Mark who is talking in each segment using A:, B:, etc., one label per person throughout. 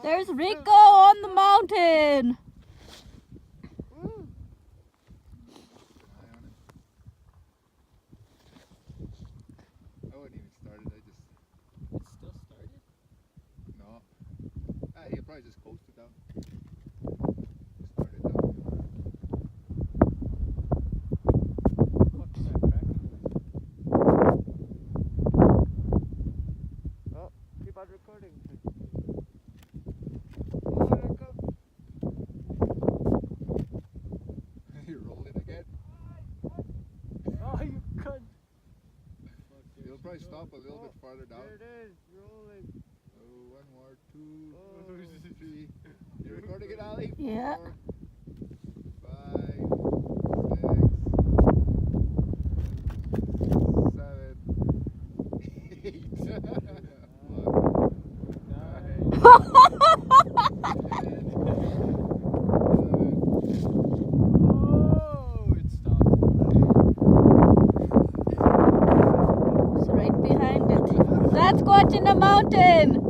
A: There's Rico on the mountain.
B: I wouldn't even start it.
C: It's still started?
B: No. He'll probably just coast it down. Start it down.
C: What's that cracking? Oh, keep on recording.
B: You roll it again.
C: Oh, you cunt.
B: He'll probably stop a little bit farther down.
C: There it is, rolling.
B: Oh, one more, two,
C: Oh.
B: 3. You recording it, Ali?
A: Yeah.
B: 4, 5, 6, 7, 8.
C: Oh, it stopped.
A: It's right behind it. That's watching the mountain.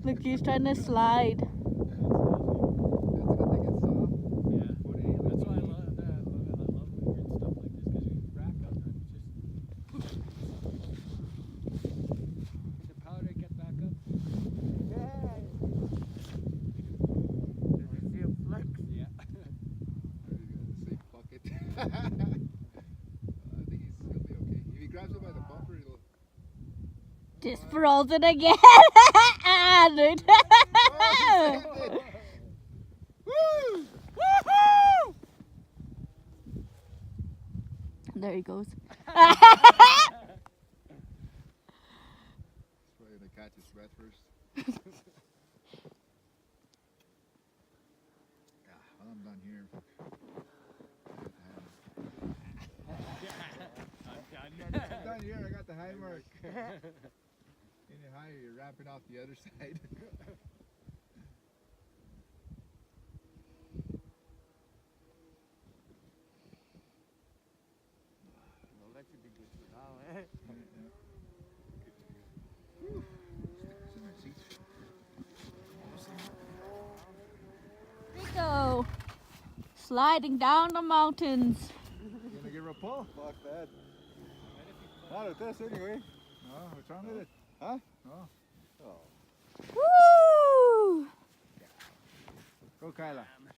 A: Look, he's trying to slide.
C: Yeah, that's why I love that. I love when you're in stuff like this because you rack up and just. Did the powder get back up? Yeah. Did you see him flex? Yeah.
B: Say fuck it. I think he'll be okay. If he grabs him by the bumper, he'll.
A: Just froze it again. Dude.
B: Woo!
A: There he goes.
B: He's probably gonna catch his breath first. Well, I'm done here. I'm done here. I got the high mark. Any higher, you're wrapping off the other side.
C: Well, that should be good for now, eh?
A: Rico, sliding down the mountains.
B: You gonna give her a pull? Fuck that. Not at this anyway. No, what's wrong with it? Huh? No. Oh.
A: Woo!
B: Go, Kyla.